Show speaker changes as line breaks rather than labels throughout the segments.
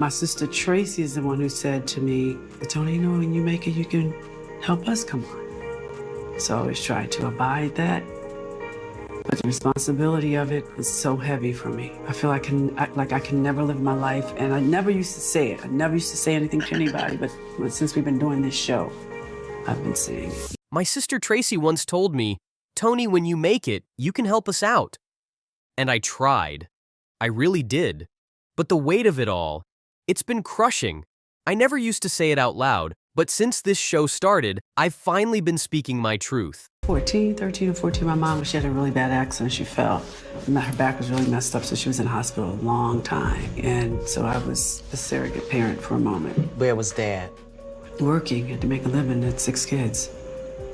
My sister Tracy is the one who said to me, Toni, you know, when you make it, you can help us come on. So I always try to abide that. But the responsibility of it is so heavy for me. I feel I can never live my life, and I never used to say it. I never used to say anything to anybody, but since we've been doing this show, I've been saying it.
My sister Tracy once told me, Toni, when you make it, you can help us out. And I tried. I really did. But the weight of it all, it's been crushing. I never used to say it out loud, but since this show started, I've finally been speaking my truth.
13 or 14, my mom, she had a really bad accident. She fell. Her back was really messed up, so she was in the hospital a long time. And so I was a surrogate parent for a moment.
Where was Dad?
Working, had to make a living, had 6 kids.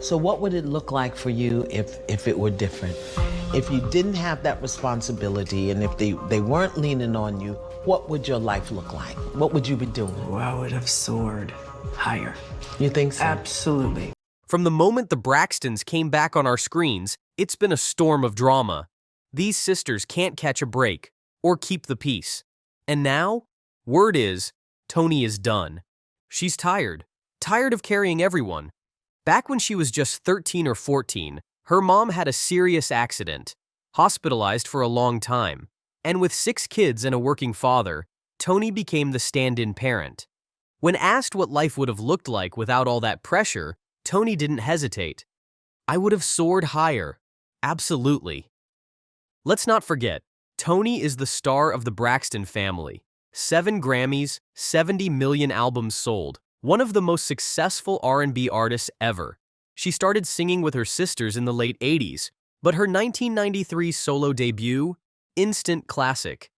So what would it look like for you if it were different? If you didn't have that responsibility and if they weren't leaning on you, what would your life look like? What would you be doing?
Oh, I would have soared higher.
You think so?
Absolutely.
From the moment the Braxtons came back on our screens, it's been a storm of drama. These sisters can't catch a break or keep the peace. And now, word is, Toni is done. She's tired of carrying everyone. Back when she was just 13 or 14, her mom had a serious accident, hospitalized for a long time. And with 6 kids and a working father, Toni became the stand-in parent. When asked what life would have looked like without all that pressure, Toni didn't hesitate. I would have soared higher. Absolutely. Let's not forget, Toni is the star of the Braxton family. 7 Grammys, 70 million albums sold. One of the most successful R&B artists ever. She started singing with her sisters in the late 80s, but her 1993 solo debut, instant classic.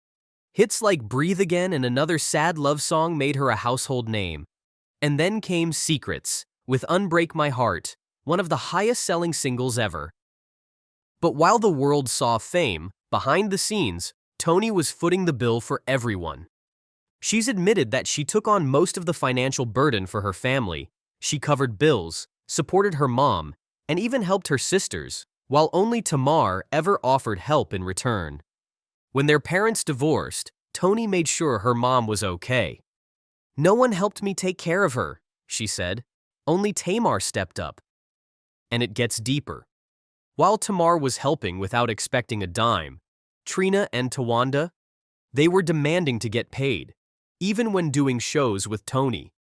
Hits like Breathe Again and another sad love song made her a household name. And then came Secrets, with Unbreak My Heart, one of the highest-selling singles ever. But while the world saw fame, behind the scenes, Toni was footing the bill for everyone. She's admitted that she took on most of the financial burden for her family. She covered bills, supported her mom, and even helped her sisters, while only Tamar ever offered help in return. When their parents divorced, Toni made sure her mom was okay. "No one helped me take care of her," she said. "Only Tamar stepped up." And it gets deeper. While Tamar was helping without expecting a dime, Traci and Towanda, they were demanding to get paid, even when doing shows with Toni.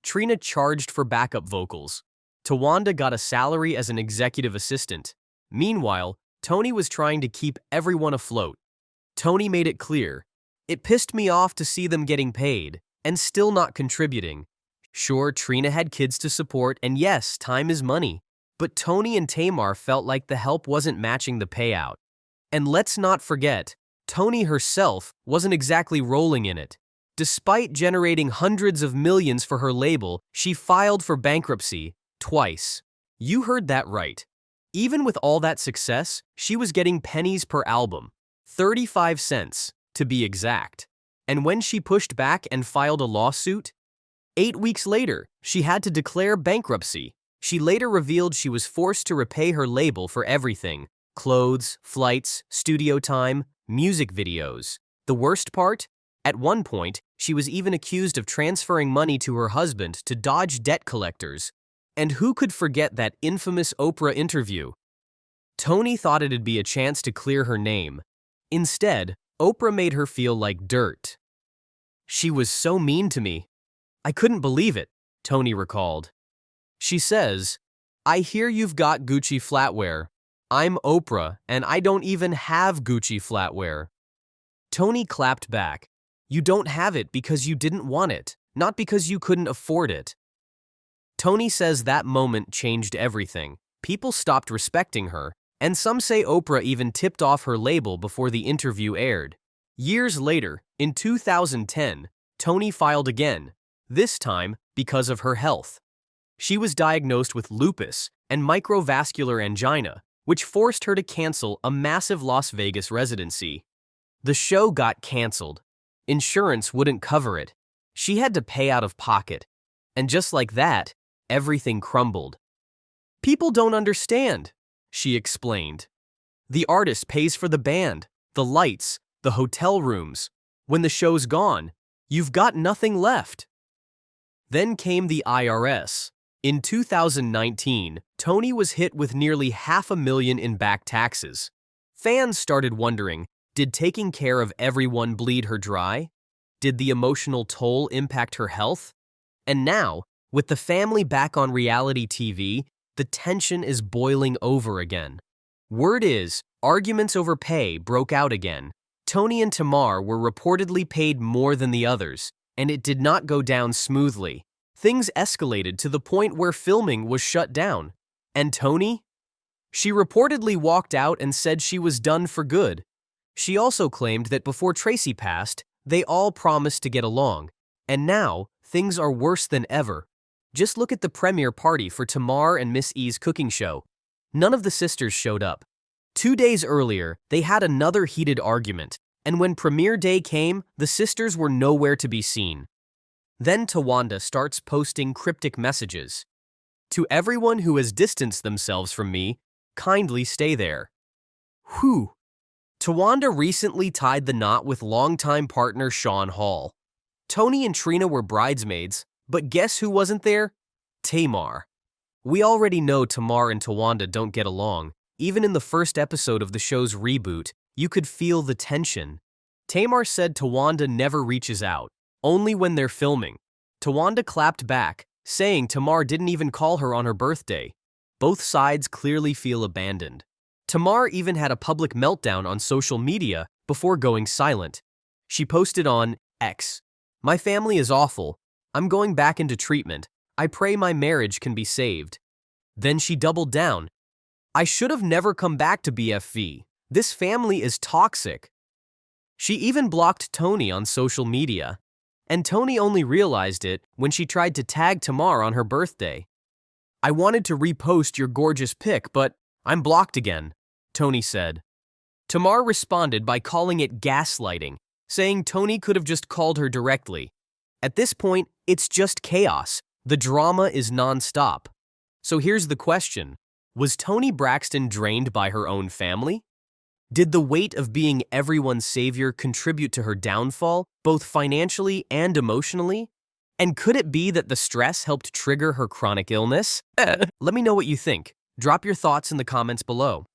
Traci charged for backup vocals. Towanda got a salary as an executive assistant. Meanwhile, Toni was trying to keep everyone afloat. Toni made it clear, "It pissed me off to see them getting paid and still not contributing." Sure, Traci had kids to support, and yes, time is money. But Toni and Tamar felt like the help wasn't matching the payout. And let's not forget, Toni herself wasn't exactly rolling in it. Despite generating hundreds of millions for her label, she filed for bankruptcy twice. You heard that right. Even with all that success, she was getting pennies per album. 35 cents, to be exact. And when she pushed back and filed a lawsuit, 8 weeks later, she had to declare bankruptcy. She later revealed she was forced to repay her label for everything: clothes, flights, studio time, music videos. The worst part? At one point, she was even accused of transferring money to her husband to dodge debt collectors. And who could forget that infamous Oprah interview? Toni thought it'd be a chance to clear her name. Instead, Oprah made her feel like dirt. "She was so mean to me. I couldn't believe it," Toni recalled. She says, "I hear you've got Gucci flatware. I'm Oprah, and I don't even have Gucci flatware." Toni clapped back. "You don't have it because you didn't want it, not because you couldn't afford it." Toni says that moment changed everything. People stopped respecting her, and some say Oprah even tipped off her label before the interview aired. Years later, in 2010, Toni filed again, this time because of her health. She was diagnosed with lupus and microvascular angina, which forced her to cancel a massive Las Vegas residency. The show got canceled. Insurance wouldn't cover it. She had to pay out of pocket. And just like that, everything crumbled. "People don't understand," she explained. "The artist pays for the band, the lights, the hotel rooms. When the show's gone, You've got nothing left. Then came the IRS. In 2019, Toni was hit with nearly $500,000 in back taxes. Fans started wondering, did taking care of everyone bleed her dry? Did the emotional toll impact her health? And now, with the family back on reality TV, the tension is boiling over again. Word is, arguments over pay broke out again. Toni and Tamar were reportedly paid more than the others, and it did not go down smoothly. Things escalated to the point where filming was shut down. And Toni? She reportedly walked out and said she was done for good. She also claimed that before Tracy passed, they all promised to get along. And now, things are worse than ever. Just look at the premiere party for Tamar and Miss E's cooking show. None of the sisters showed up. 2 days earlier, they had another heated argument, and when premiere day came, the sisters were nowhere to be seen. Then Towanda starts posting cryptic messages. To everyone who has distanced themselves from me, kindly stay there. Whew. Towanda recently tied the knot with longtime partner Sean Hall. Toni and Trina were bridesmaids, but guess who wasn't there? Tamar. We already know Tamar and Towanda don't get along. Even in the first episode of the show's reboot, you could feel the tension. Tamar said Towanda never reaches out, only when they're filming. Towanda clapped back, saying Tamar didn't even call her on her birthday. Both sides clearly feel abandoned. Tamar even had a public meltdown on social media before going silent. She posted on X, "My family is awful. I'm going back into treatment. I pray my marriage can be saved." Then she doubled down. "I should have never come back to BFV. This family is toxic." She even blocked Toni on social media. And Toni only realized it when she tried to tag Tamar on her birthday. "I wanted to repost your gorgeous pic, but I'm blocked again," Toni said. Tamar responded by calling it gaslighting, saying Toni could have just called her directly. At this point, it's just chaos. The drama is nonstop. So here's the question. Was Toni Braxton drained by her own family? Did the weight of being everyone's savior contribute to her downfall, both financially and emotionally? And could it be that the stress helped trigger her chronic illness? Let me know what you think. Drop your thoughts in the comments below.